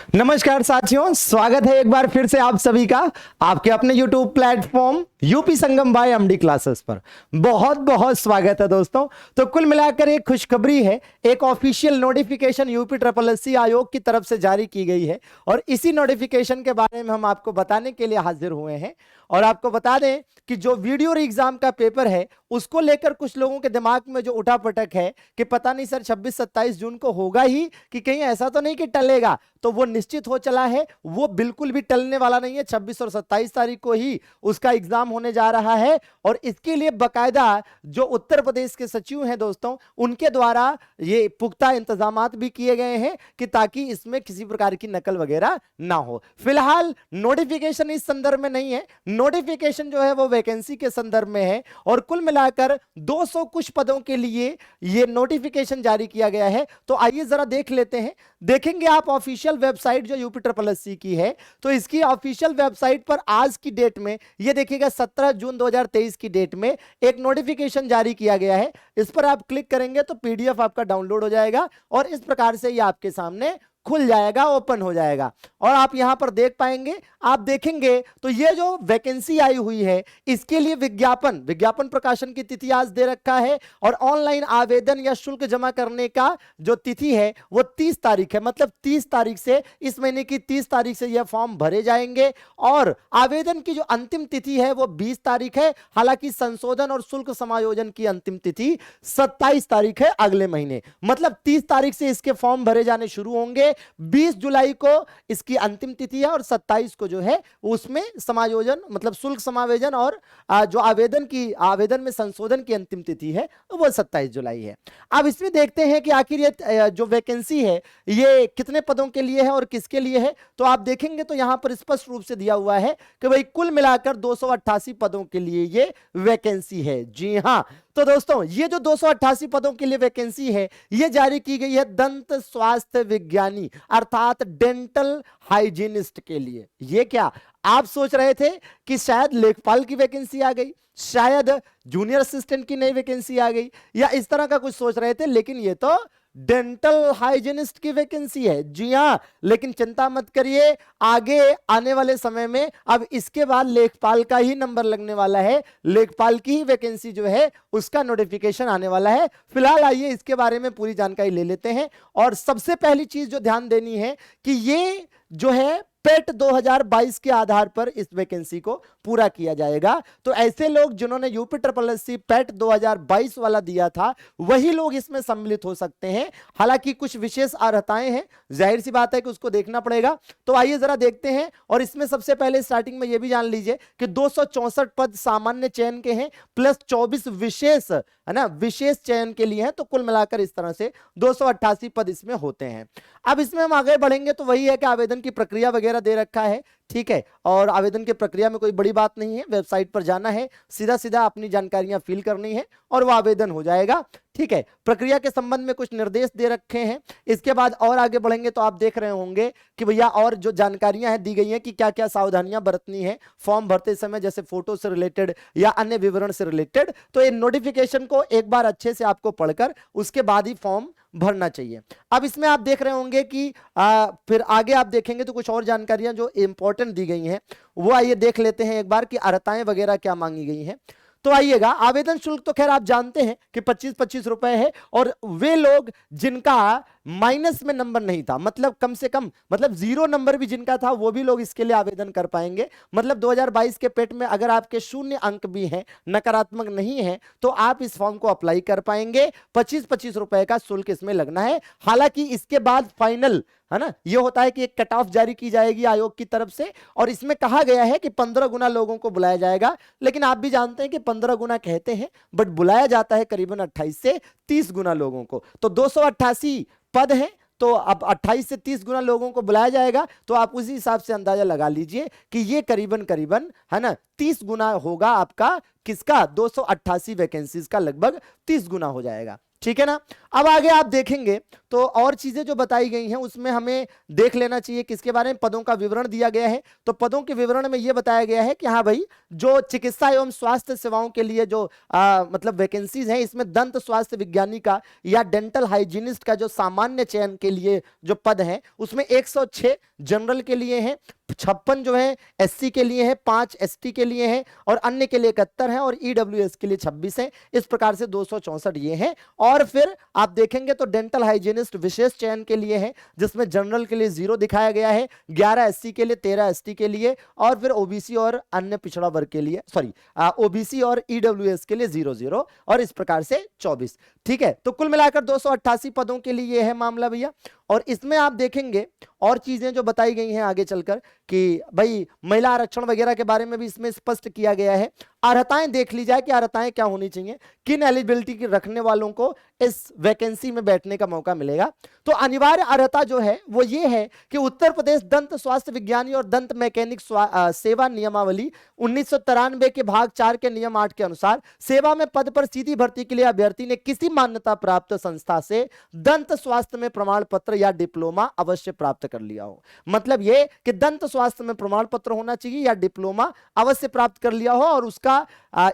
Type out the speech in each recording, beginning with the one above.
नमस्कार साथियों, स्वागत है एक बार फिर से आप सभी का आपके अपने YouTube प्लेटफॉर्म यूपी संगम बाय एमडी क्लासेस पर। बहुत बहुत स्वागत है दोस्तों। तो कुल मिलाकर एक खुशखबरी है, एक ऑफिशियल नोटिफिकेशन यूपी SSSC आयोग की तरफ से जारी की गई है और इसी नोटिफिकेशन के बारे में हम आपको बताने के लिए हाजिर हुए हैं। और आपको बता दें कि जो वीडियो एग्जाम का पेपर है उसको लेकर कुछ लोगों के दिमाग में जो उठापटक है कि पता नहीं सर 26-27 जून को होगा ही कि कहीं ऐसा तो नहीं कि टलेगा, तो वो निश्चित हो चला है, वो बिल्कुल भी टलने वाला नहीं है। 26 और 27 तारीख को ही उसका एग्जाम होने जा रहा है और इसके लिए बकायदा जो उत्तर प्रदेश के सचिव हैं दोस्तों, उनके द्वारा ये पुख्ता इंतजामात भी किए गए हैं कि ताकि इसमें किसी प्रकार की नकल वगैरह ना हो। फिलहाल नोटिफिकेशन इस संदर्भ में नहीं है, नोटिफिकेशन जो है वो वैकेंसी के संदर्भ में है और कुल मिलाकर 200 कुछ पदों के लिए ये नोटिफिकेशन जारी किया गया है। तो आइए जरा देख लेते हैं। देखेंगे आप ऑफिशियल वेबसाइट जो यूपी SSSC की है, तो इसकी ऑफिशियल वेबसाइट पर आज की डेट में ये देखिएगा 17 जून 2023 की डेट में एक नोटिफिकेशन जारी किया गया है। इस पर आप क्लिक करेंगे तो पीडीएफ आपका डाउनलोड हो जाएगा और इस प्रकार से ये आपके सामने खुल जाएगा, ओपन हो जाएगा और आप यहां पर देख पाएंगे। आप देखेंगे तो ये जो वैकेंसी आई हुई है इसके लिए विज्ञापन प्रकाशन की तिथि आज दे रखा है और ऑनलाइन आवेदन या शुल्क जमा करने का जो तिथि है वो 30 तारीख है। मतलब 30 तारीख से, इस महीने की 30 तारीख से यह फॉर्म भरे जाएंगे और आवेदन की जो अंतिम तिथि है वो 20 तारीख है। हालांकि संशोधन और शुल्क समायोजन की अंतिम तिथि 27 तारीख है अगले महीने। मतलब 30 तारीख से इसके फॉर्म भरे जाने शुरू होंगे, 20 जुलाई को इसकी अंतिम तिथि है और 27 को जो है उसमें समायोजन मतलब शुल्क समायोजन और जो आवेदन में संशोधन की अंतिम तिथि है वो 27 जुलाई है। अब इसमें देखते हैं कि आखिर ये जो वैकेंसी है ये कितने पदों के लिए है और किसके लिए है। तो आप देखेंगे तो यहां पर स्पष्ट रूप से दिया हुआ है कि भाई कुल मिलाकर 288 पदों के लिए ये वैकेंसी है। जी हां, तो दोस्तों ये जो 288 पदों के लिए वैकेंसी है ये जारी की गई है दंत स्वास्थ्य विज्ञानी अर्थात डेंटल हाइजीनिस्ट के लिए। ये क्या आप सोच रहे थे कि शायद लेखपाल की वैकेंसी आ गई, शायद जूनियर असिस्टेंट की नई वैकेंसी आ गई या इस तरह का कुछ सोच रहे थे, लेकिन ये तो डेंटल हाइजीनिस्ट की वैकेंसी है। जी हां, लेकिन चिंता मत करिए, आगे आने वाले समय में अब इसके बाद लेखपाल का ही नंबर लगने वाला है, लेखपाल की ही वैकेंसी जो है उसका नोटिफिकेशन आने वाला है। फिलहाल आइए इसके बारे में पूरी जानकारी ले लेते हैं। और सबसे पहली चीज जो ध्यान देनी है कि ये जो है पेट 2022 के आधार पर इस वैकेंसी को पूरा किया जाएगा। तो ऐसे लोग जिन्होंने यूपी SSSC पेट 2022 वाला दिया था वही लोग इसमें सम्मिलित हो सकते हैं। हालांकि कुछ विशेष अर्हताएं हैं, जाहिर सी बात है कि उसको देखना पड़ेगा। तो आइए जरा देखते हैं। और इसमें सबसे पहले स्टार्टिंग में यह भी जान लीजिए कि 264 पद सामान्य चयन के हैं प्लस 24 विशेष, है ना, विशेष चयन के लिए हैं। तो कुल मिलाकर इस तरह से 288 पद इसमें होते हैं। अब इसमें हम आगे बढ़ेंगे तो वही है कि आवेदन की प्रक्रिया वगैरह दे रखा है, ठीक है। और आवेदन की प्रक्रिया में कोई बड़ी बात नहीं है, वेबसाइट पर जाना है, सीधा सीधा अपनी जानकारियां फिल करनी है और वो आवेदन हो जाएगा, ठीक है। प्रक्रिया के संबंध में कुछ निर्देश दे रखे हैं। इसके बाद और आगे बढ़ेंगे तो आप देख रहे होंगे कि भैया और जो जानकारियां हैं दी गई हैं कि क्या क्या सावधानियां बरतनी है फॉर्म भरते समय, जैसे फोटो से रिलेटेड या अन्य विवरण से रिलेटेड। तो ये नोटिफिकेशन को एक बार अच्छे से आपको पढ़कर उसके बाद ही फॉर्म भरना चाहिए। अब इसमें आप देख रहे होंगे कि फिर आगे आप देखेंगे तो कुछ और जानकारियां जो इंपॉर्टेंट दी गई हैं वो आइए देख लेते हैं एक बार कि अर्हताएं वगैरह क्या मांगी गई हैं। तो आइएगा, आवेदन शुल्क तो खैर आप जानते हैं कि 25-25 रुपए है और वे लोग जिनका माइनस में नंबर नहीं था, मतलब कम से कम मतलब 0 नंबर भी जिनका था वो भी लोग इसके लिए आवेदन कर पाएंगे। मतलब 2022 के पेट में अगर आपके 0 अंक भी हैं, नकारात्मक नहीं है, तो आप इस फॉर्म को अप्लाई कर पाएंगे। 25-25 रुपए का शुल्क इसमें लगना है। हालांकि इसके बाद फाइनल, है ना, ये होता है कि एक कट ऑफ जारी की जाएगी आयोग की तरफ से और इसमें कहा गया है कि 15 गुना लोगों को बुलाया जाएगा। लेकिन आप भी जानते हैं कि 15 गुना कहते हैं बट बुलाया जाता है करीबन 28 से 30 गुना लोगों को। तो 288 पद हैं, तो अब 28 से 30 गुना लोगों को बुलाया जाएगा। तो आप उसी हिसाब से अंदाजा लगा लीजिए कि ये करीबन करीबन, है ना, 30 गुना होगा आपका, किसका, 288 वैकेंसीज का लगभग 30 गुना हो जाएगा, ठीक है ना। अब आगे आप देखेंगे तो और चीजें जो बताई गई हैं उसमें हमें देख लेना चाहिए किसके बारे में, पदों का विवरण दिया गया है। तो पदों के विवरण में यह बताया गया है कि हाँ भाई, जो चिकित्सा एवं स्वास्थ्य सेवाओं के लिए जो मतलब वैकेंसीज हैं, इसमें दंत स्वास्थ्य विज्ञानी का या डेंटल हाइजीनिस्ट का जो सामान्य चयन के लिए जो पद हैं उसमें 106 जनरल के लिए हैं, 56 जो है एससी के लिए है, 5 एसटी के लिए हैं और अन्य के लिए 71 हैं और ईडब्ल्यूएस के लिए 26 हैं। इस प्रकार से 264 ये हैं। और फिर आप देखेंगे तो डेंटल हाइजीनिस्ट विशेष चयन के लिए है, जिसमें जनरल के लिए 0 दिखाया गया है, 11 एससी के लिए, 13 एसटी के लिए और फिर ओबीसी और अन्य पिछड़ा वर्ग के लिए, सॉरी ओबीसी और ईडब्ल्यूएस के लिए 0 और इस प्रकार से 24। ठीक है, तो कुल मिलाकर 288 पदों के लिए यह है मामला भैया। और इसमें आप देखेंगे और चीजें जो बताई गई हैं आगे चलकर कि भाई महिला आरक्षण वगैरह के बारे में भी इसमें स्पष्ट किया गया है। अर्हताएं देख ली जाए कि अर्हताएं क्या होनी चाहिए, किन एलिजिबिलिटी की रखने वालों को इस वैकेंसी में बैठने का मौका मिलेगा। तो अनिवार्य अर्हता जो है वो ये है कि उत्तर प्रदेश दंत स्वास्थ्य विज्ञानी और दंत मैकेनिक सेवा नियमावली 1993 के भाग 4 के नियम 8 के अनुसार सेवा में पद पर सीधी भर्ती के लिए अभ्यर्थी ने किसी मान्यता प्राप्त संस्था से दंत स्वास्थ्य में प्रमाण पत्र या डिप्लोमा अवश्य प्राप्त कर लिया हो। मतलब यह कि दंत स्वास्थ्य में प्रमाण पत्र होना चाहिए या डिप्लोमा अवश्य प्राप्त कर लिया हो और उसका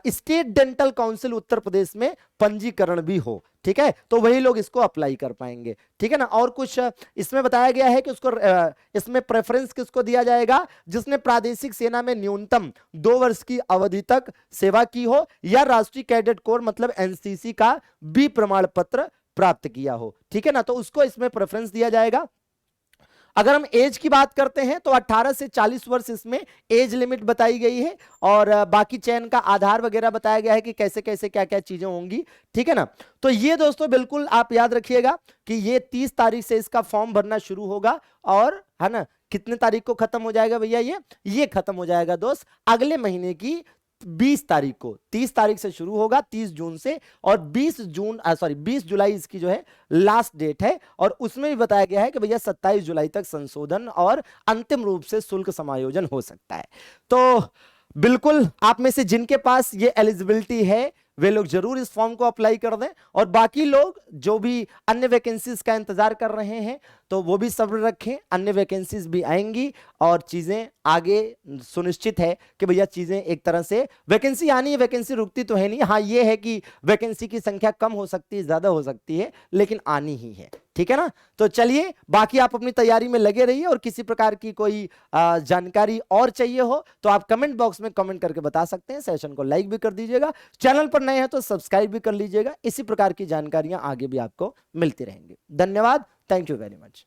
state dental council Uttar Pradesh में पंजीकरण भी हो। ठीक है, तो वही लोग इसको अप्लाई कर पाएंगे। ठीक है ना। और कुछ इसमें बताया गया है कि उसको इसमें प्रेफरेंस किसको दिया जाएगा, जिसने प्रादेशिक सेना में न्यूनतम 2 वर्ष की अवधि तक सेवा की हो या राष्ट्रीय कैडेट कोर मतलब एनसीसी का बी प्रमाण पत्र प्राप्त किया हो। ठीक है ना, तो उसको इसमें प्रेफरेंस दिया जाएगा। अगर हम एज की बात करते हैं तो 18 से 40 वर्ष इसमें एज लिमिट बताई गई है और बाकी चयन का आधार वगैरह बताया गया है कि कैसे कैसे क्या क्या चीजें होंगी। ठीक है ना। तो ये दोस्तों बिल्कुल आप याद रखिएगा कि ये 30 तारीख से इसका फॉर्म भरना शुरू होगा और है ना कितने तारीख को खत्म हो जाएगा भैया, ये खत्म हो जाएगा दोस्त अगले महीने की 20 तारीख को। 30 तारीख से शुरू होगा 30 जून से और 20 जुलाई इसकी जो है लास्ट डेट है। और उसमें भी बताया गया है कि भैया 27 जुलाई तक संशोधन और अंतिम रूप से शुल्क समायोजन हो सकता है। तो बिल्कुल आप में से जिनके पास ये एलिजिबिलिटी है वे लोग जरूर इस फॉर्म को अप्लाई कर दें और बाकी लोग जो भी अन्य वैकेंसीज का इंतजार कर रहे हैं तो वो भी सब्र रखें, अन्य वैकेंसीज भी आएंगी और चीजें आगे सुनिश्चित है कि भैया चीजें एक तरह से वैकेंसी आनी है, वैकेंसी रुकती तो है नहीं। हाँ ये है कि वैकेंसी की संख्या कम हो सकती है, ज्यादा हो सकती है, लेकिन आनी ही है। ठीक है ना। तो चलिए बाकी आप अपनी तैयारी में लगे रहिए और किसी प्रकार की कोई जानकारी और चाहिए हो तो आप कमेंट बॉक्स में कमेंट करके बता सकते हैं। सेशन को लाइक भी कर दीजिएगा, चैनल पर नए हैं तो सब्सक्राइब भी कर लीजिएगा। इसी प्रकार की जानकारियां आगे भी आपको मिलती रहेंगी। धन्यवाद, थैंक यू वेरी मच।